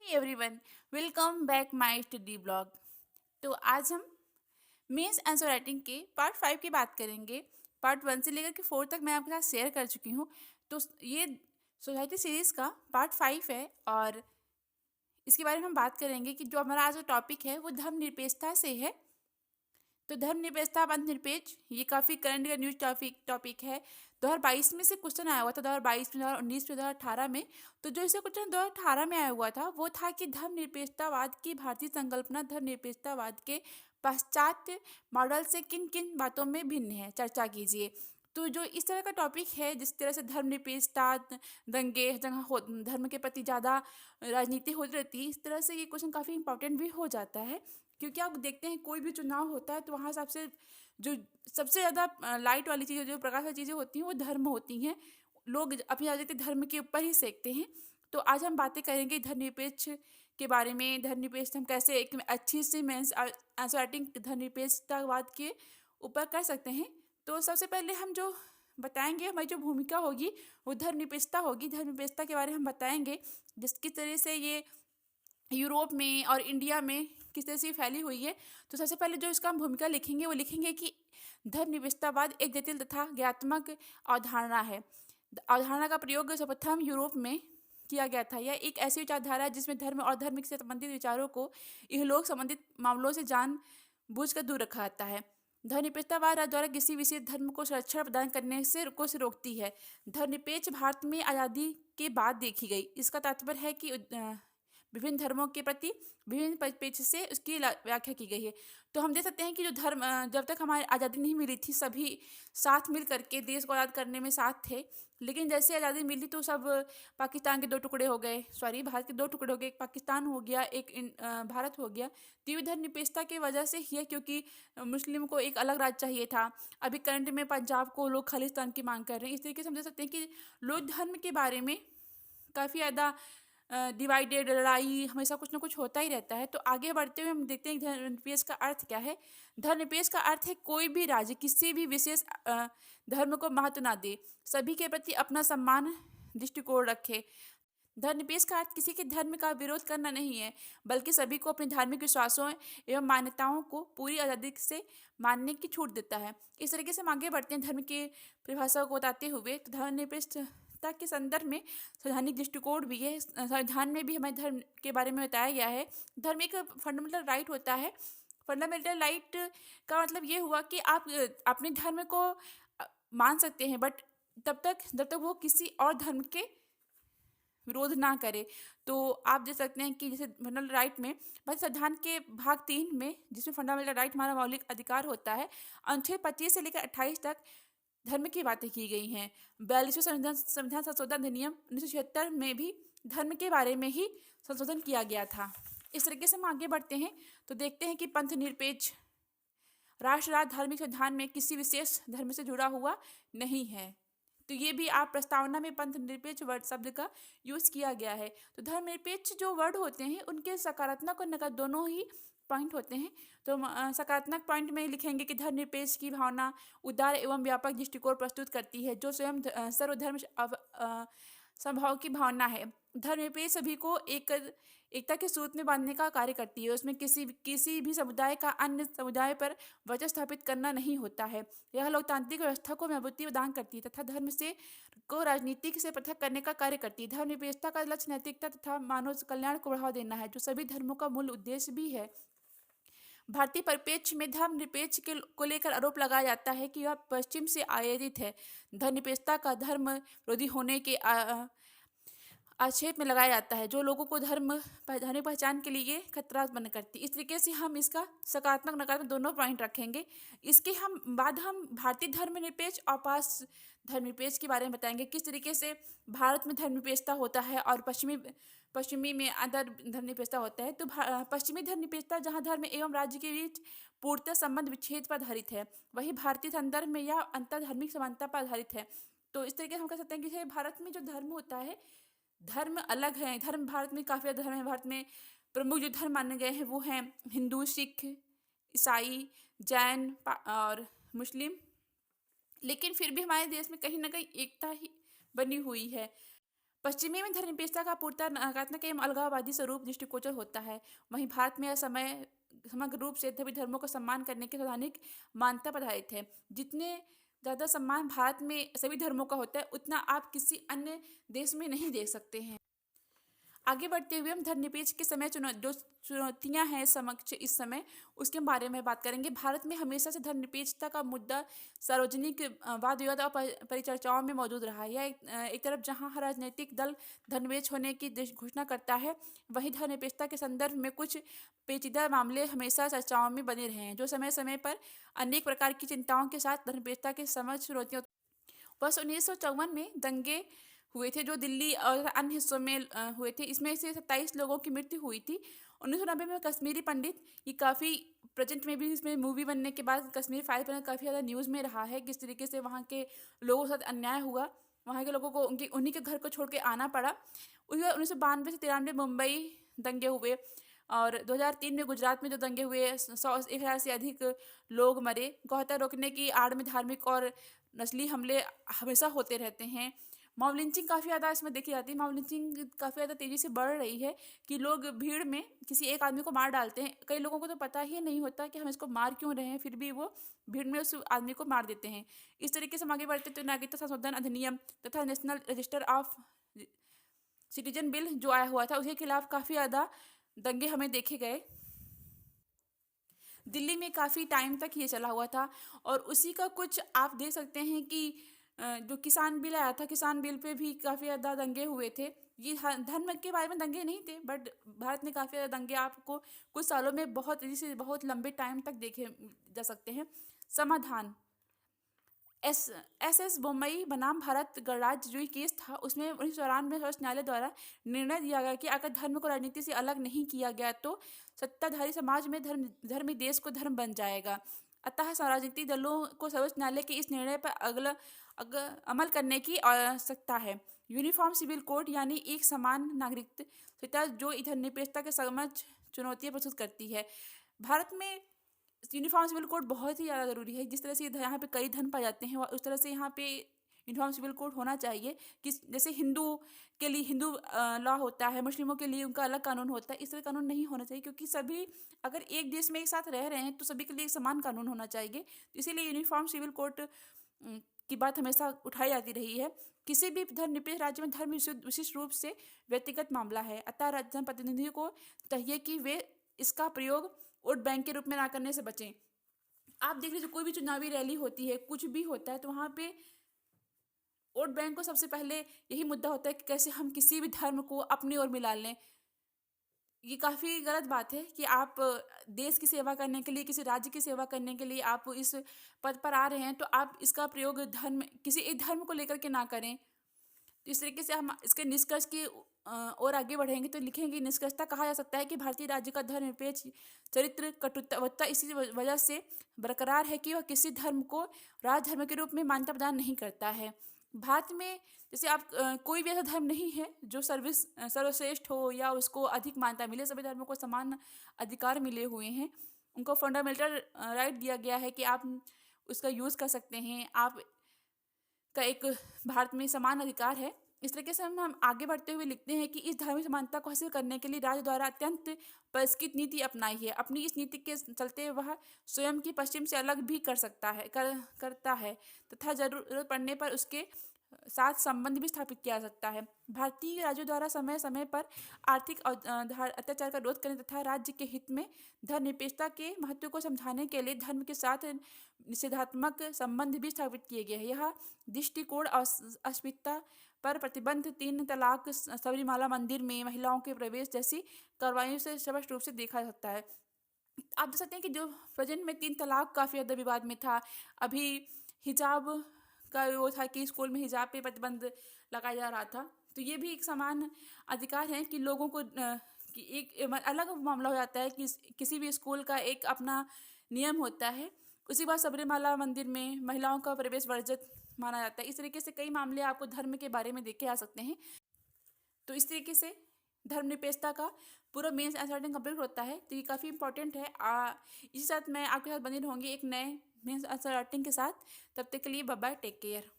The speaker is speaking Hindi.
Hey everyone, welcome back my study blog. तो आज हम मेंस आंसर राइटिंग के पार्ट 5 की बात करेंगे। पार्ट 1 से लेकर के 4 तक मैं आपके साथ शेयर कर चुकी हूँ। तो ये सोसाइटी सीरीज़ का पार्ट 5 है और इसके बारे में हम बात करेंगे कि जो हमारा आज का टॉपिक है वो धर्मनिरपेक्षता से है। तो धर्मनिरपेक्षता धर्मनिरपेक्ष ये काफ़ी करंट का न्यूज टॉपिक है। 2022 में से क्वेश्चन आया हुआ था, 2022 में, 2019 में, 2018 में। तो जो इसे क्वेश्चन 2018 में आया हुआ था वो था कि धर्मनिरपेक्षतावाद की भारतीय संकल्पना धर्मनिरपेक्षतावाद के पाश्चात्य मॉडल से किन किन बातों में भिन्न है, चर्चा कीजिए। तो जो इस तरह का टॉपिक है, जिस तरह से धर्मनिरपेक्षता, दंगे जहाँ हो, धर्म के प्रति ज़्यादा राजनीति होती रहती है, इस तरह से ये क्वेश्चन काफ़ी इंपॉर्टेंट भी हो जाता है। क्योंकि आप देखते हैं कोई भी चुनाव होता है तो वहाँ सबसे ज़्यादा लाइट वाली चीज़ें, जो प्रकाश वाली चीज़ें होती हैं, वो धर्म होती हैं। लोग अपनी राजनीति धर्म के ऊपर ही सेकते हैं। तो आज हम बातें करेंगे धर्मनिरपेक्ष के बारे में। धर्मनिरपेक्ष हम कैसे एक अच्छी सी मेंस आंसर राइटिंग धर्मनिरपेक्षतावाद के ऊपर कर सकते हैं। तो सबसे पहले हम जो बताएंगे, हमारी जो भूमिका होगी वो धर्मनिरपेक्षता होगी। धर्मनिरपेक्षता के बारे में हम बताएंगे किस तरह से ये यूरोप में और इंडिया में किस तरह से फैली हुई है। तो सबसे पहले जो इसका हम भूमिका लिखेंगे वो लिखेंगे कि धर्मनिरपेक्षतावाद एक जटिल तथा ज्ञात्मक अवधारणा है। अवधारणा का प्रयोग सर्वप्रथम यूरोप में किया गया था। यह एक ऐसी विचारधारा है जिसमें धर्म और धर्म से संबंधित विचारों को इहलोक संबंधित मामलों से जान बूझ कर दूर रखा जाता है। धर्मनिरपेक्षतावाद राज्य द्वारा किसी विशेष धर्म को संरक्षण प्रदान करने से रोकती है। धर्मनिरपेक्ष भारत में आज़ादी के बाद देखी गई। इसका तात्पर्य है कि विभिन्न धर्मों के प्रति विभिन्न परिप्रेक्ष्य से उसकी व्याख्या की गई है। तो हम देख सकते हैं कि जो धर्म जब तक हमारी आज़ादी नहीं मिली थी, सभी साथ मिल करके देश को आज़ाद करने में साथ थे। लेकिन जैसे आज़ादी मिली तो सब पाकिस्तान के दो टुकड़े हो गए, सॉरी भारत के दो टुकड़े हो गए, एक पाकिस्तान हो गया, भारत हो गया। तो ये धर्मनिरपेक्षता की वजह से ही है, क्योंकि मुस्लिम को एक अलग राज्य चाहिए था। अभी करंट में पंजाब को लोग खालिस्तान की मांग कर रहे हैं। इस तरीके से हम देख सकते हैं कि लोग धर्म के बारे में काफ़ी ज़्यादा डिवाइडेड, लड़ाई हमेशा कुछ ना कुछ होता ही रहता है। तो आगे बढ़ते हुए हम देखते हैं धर्मनिरपेक्ष का अर्थ क्या है। धर्मनिरपेक्ष का अर्थ है कोई भी राज्य किसी भी विशेष धर्म को महत्व ना दे, सभी के प्रति अपना सम्मान दृष्टिकोण रखे। धर्मनिरपेक्ष का अर्थ किसी के धर्म का विरोध करना नहीं है, बल्कि सभी को अपने धार्मिक विश्वासों एवं मान्यताओं को पूरी आज़ादी से मानने की छूट देता है। इस तरीके से हम आगे बढ़ते हैं धर्म की परिभाषा को बताते हुए। तो धर्मनिरपेक्षता के संदर्भ में संवैधानिक दृष्टिकोण भी है। संविधान में भी हमारे धर्म के बारे में बताया गया है। धर्म एक फंडामेंटल राइट होता है। फंडामेंटल राइट का मतलब ये हुआ कि आप अपने धर्म को मान सकते हैं, बट जब तक वो किसी और धर्म के विरोध ना करे। तो आप देख सकते हैं कि जैसे फंडामेंटल राइट में, भारतीय संविधान के भाग 3 में, जिसमें फंडामेंटल राइट हमारा मौलिक अधिकार होता है, अनुच्छेद 25 से लेकर 28 तक धर्म की बातें की गई हैं। 42वें संविधान संशोधन अधिनियम 1976 में भी धर्म के बारे में ही संशोधन किया गया था। इस तरीके से हम आगे बढ़ते हैं तो देखते हैं कि पंथ निरपेक्ष राष्ट्र राज्य धार्मिक संविधान में किसी विशेष धर्म से जुड़ा हुआ नहीं है। तो ये भी आप प्रस्तावना में पंथ निरपेक्ष वर्ड शब्द का यूज किया गया है। तो धर्मनिरपेक्ष जो वर्ड होते हैं उनके सकारात्मक और नकारात्मक दोनों ही पॉइंट होते हैं। तो सकारात्मक पॉइंट में लिखेंगे कि धर्मनिरपेक्ष की भावना उदार एवं व्यापक दृष्टिकोण प्रस्तुत करती है, जो स्वयं सर्वधर्म समभाव की भावना है। धर्मनिरपेक्ष सभी को एकता के सूत्र में बांधने का कार्य करती है। उसमें किसी भी समुदाय का अन्य समुदाय पर वर्चस्व स्थापित करना नहीं होता है। यह लोकतांत्रिक व्यवस्था को मजबूती प्रदान करती है तथा धर्म से को राजनीति से पृथक करने का कार्य करती है। धर्मनिरपेक्षता का लक्ष्य नैतिकता तथा मानव कल्याण को बढ़ावा देना है, जो सभी धर्मों का मूल उद्देश्य भी है। भारतीय परिप्रेक्ष्य में धर्मनिरपेक्ष को लेकर आरोप लगाया जाता है कि यह पश्चिम से आयोजित है। धर्मनिरपेक्षता का धर्म विरोधी होने के आक्षेप में लगाया जाता है, जो लोगों को धार्मिक पहचान के लिए खतरा उत्पन्न करती है। इस तरीके से हम इसका सकारात्मक नकारात्मक दोनों पॉइंट रखेंगे। इसके बाद हम भारतीय धर्मनिरपेक्ष और पास धर्मनिरपेक्ष के बारे में बताएंगे, किस तरीके से भारत में धर्मनिरपेक्षता होता है और पश्चिमी में अंतर धर्मनिरपेक्षता होता है। तो पश्चिमी धर्मनिरपेक्षता जहाँ धर्म एवं राज्य के बीच पूर्णतः संबंध विच्छेद पर आधारित है, वही भारतीय संदर्भ में यह अंतर धार्मिक समानता पर आधारित है। तो इस तरीके से हम कह सकते हैं कि भारत में जो धर्म होता है, धर्म अलग है। धर्म भारत में काफ़ी ज़्यादा धर्म है। भारत में प्रमुख जो धर्म माने गए हैं वो हैं हिंदू, सिख, ईसाई, जैन और मुस्लिम। लेकिन फिर भी हमारे देश में कहीं ना कहीं एकता ही बनी हुई है। पश्चिमी में धर्मनिरपेक्षता का पूर्णतः नकारात्मक एवं अलगाववादी स्वरूप दृष्टिगोचर होता है। वहीं भारत में समय समग्र रूप से सभी धर्मों को सम्मान करने की संवैधानिक मान्यता पर आधारित है। जितने ज़्यादा सम्मान भारत में सभी धर्मों का होता है, उतना आप किसी अन्य देश में नहीं देख सकते हैं। आगे बढ़ते हुए हम धर्मनिरपेक्ष के समय जो चुनौतियां हैं समक्ष इस समय, उसके बारे में बात करेंगे। भारत में हमेशा से धर्मनिरपेक्षता का मुद्दा सार्वजनिक वाद विवाद और परिचर्चाओं में मौजूद रहा है। यह एक तरफ जहां हर राजनीतिक दल धर्मनिरपेक्ष होने की घोषणा करता है, वहीं धर्मनिरपेक्षता के संदर्भ में कुछ पेचीदा मामले हमेशा चर्चाओं में बने रहे हैं, जो समय समय पर अनेक प्रकार की चिंताओं के साथ धर्मनिरपेक्षता के समक्ष चुनौतियों। वर्ष 1954 में दंगे हुए थे जो दिल्ली और अन्य हिस्सों में हुए थे। इसमें से 27 लोगों की मृत्यु हुई थी। 1990 में कश्मीरी पंडित, ये काफ़ी प्रेजेंट में भी इसमें मूवी बनने के बाद कश्मीर फाइल पर काफ़ी ज़्यादा न्यूज़ में रहा है, किस तरीके से वहाँ के लोगों के साथ अन्याय हुआ, वहाँ के लोगों को उन्हीं के घर को छोड़ के आना पड़ा। उसके बाद 1992 से 93 मुंबई दंगे हुए, और 2003 में गुजरात में जो दंगे हुए 1,000 से अधिक लोग मरे। गौहत्या रोकने की आड़ में धार्मिक और नस्ली हमले हमेशा होते रहते हैं। मॉब लिंचिंग काफ़ी ज़्यादा इसमें देखी जाती है। मॉब लिंचिंग काफ़ी ज़्यादा तेज़ी से बढ़ रही है कि लोग भीड़ में किसी एक आदमी को मार डालते हैं। कई लोगों को तो पता ही नहीं होता कि हम इसको मार क्यों रहे हैं, फिर भी वो भीड़ में उस आदमी को मार देते हैं। इस तरीके से हम आगे बढ़ते तो नागरिकता संशोधन अधिनियम तथा national register of citizen bill जो आया हुआ था, उसके खिलाफ काफ़ी ज़्यादा दंगे हमें देखे गए। दिल्ली में काफ़ी टाइम तक ये चला हुआ था, और उसी का कुछ आप देख सकते हैं कि जो किसान बिल आया था, किसान बिल पे भी काफ़ी ज़्यादा दंगे हुए थे। ये धर्म के बारे में दंगे नहीं थे, बट भारत में काफ़ी ज़्यादा दंगे आपको कुछ सालों में बहुत तेज़ी से बहुत लंबे टाइम तक देखे जा सकते हैं। समाधान एस बोम्मई बनाम भारत गणराज्य जो केस था, उसमें 1994 में सर्वोच्च न्यायालय द्वारा निर्णय दिया गया कि अगर धर्म को राजनीति से अलग नहीं किया गया तो सत्ताधारी समाज में धर्म ही देश को धर्म बन जाएगा। अतः राजनीतिक दलों को सर्वोच्च न्यायालय के इस निर्णय पर अमल करने की आवश्यकता है। यूनिफॉर्म सिविल कोड यानी एक समान नागरिक संहिता जो धर्मनिरपेक्षता के समक्ष चुनौतियाँ प्रस्तुत करती है। भारत में यूनिफॉर्म सिविल कोड बहुत ही ज़्यादा ज़रूरी है। जिस तरह से यहाँ पे कई धर्म पाए जाते हैं, उस तरह से यहाँ पे यूनिफॉर्म सिविल कोड होना चाहिए कि जैसे हिंदू के लिए हिंदू लॉ होता है, मुस्लिमों के लिए उनका अलग कानून होता है, इस तरह कानून नहीं होना चाहिए, क्योंकि सभी अगर एक देश में एक साथ रह रहे हैं तो सभी के लिए एक समान कानून होना चाहिए। तो इसीलिए यूनिफॉर्म सिविल कोड की बात हमेशा उठाई जाती रही है। किसी भी धर्मनिरपेक्ष राज्य में धर्म विशिष्ट रूप से व्यक्तिगत मामला है, अतः जनप्रतिनिधियों को चाहिए कि वे इसका प्रयोग वोट बैंक के रूप में ना करने से बचें। आप देख लीजिए, कोई भी चुनावी रैली होती है, कुछ भी होता है, तो वहाँ पे वोट बैंक को सबसे पहले यही मुद्दा होता है कि कैसे हम किसी भी धर्म को अपनी ओर मिला लें। ये काफ़ी गलत बात है कि आप देश की सेवा करने के लिए, किसी राज्य की सेवा करने के लिए आप इस पद पर आ रहे हैं, तो आप इसका प्रयोग किसी एक धर्म को लेकर के ना करें। तो इस तरीके से हम इसके निष्कर्ष की और आगे बढ़ेंगे तो लिखेंगे, निष्कर्षता कहा जा सकता है कि भारतीय राज्य का धर्मनिरपेक्ष चरित्र कटुता इसी वजह से बरकरार है कि वह किसी धर्म को राजधर्म के रूप में मान्यता प्रदान नहीं करता है। भारत में जैसे आप कोई भी ऐसा धर्म नहीं है जो सर्वश्रेष्ठ हो या उसको अधिक मान्यता मिले। सभी धर्मों को समान अधिकार मिले हुए हैं, उनको फंडामेंटल राइट दिया गया है कि आप उसका यूज़ कर सकते हैं, आप का एक भारत में समान अधिकार है। इस तरीके से हम आगे बढ़ते हुए लिखते हैं कि इस धार्मिक समानता को हासिल करने के लिए राज्य द्वारा अत्यंत परिष्कृत नीति अपनाई है। अपनी इस नीति के चलते वह स्वयं की पश्चिम से अलग भी करता है तथा जरूरत पड़ने पर उसके साथ संबंध भी स्थापित किया जा सकता है। भारतीय राज्यों द्वारा समय समय पर आर्थिक अत्याचार का विरोध करने तथा राज्य के हित में धर्मनिरपेक्षता के महत्व को समझाने के लिए धर्म के साथ निषेधात्मक संबंध भी स्थापित किए गए हैं। यह दृष्टिकोण अस्पृश्यता पर प्रतिबंध, 3 तलाक, सबरीमाला मंदिर में महिलाओं के प्रवेश जैसी कार्रवाइयों से स्पष्ट रूप से देखा जा सकता है। आप देख सकते हैं कि जो प्रेजेंट में 3 तलाक काफ़ी ज़्यादा विवाद में था। अभी हिजाब का वो था कि स्कूल में हिजाब पे प्रतिबंध लगाया जा रहा था। तो ये भी एक समान अधिकार है कि लोगों को कि एक अलग मामला हो जाता है कि किसी भी स्कूल का एक अपना नियम होता है। उसी बात सबरीमाला मंदिर में महिलाओं का प्रवेश वर्जित माना जाता है। इस तरीके से कई मामले आपको धर्म के बारे में देखे जा सकते हैं। तो इस तरीके से धर्मनिरपेक्षता का पूरा मेंस एंसर्टिंग कंप्लीट होता है। तो ये काफ़ी इंपॉर्टेंट है। इसी साथ मैं आपके साथ बनी रहूँगी एक नए मेंस एंसर्टिंग के साथ। तब तक के लिए बाय बाय, टेक केयर।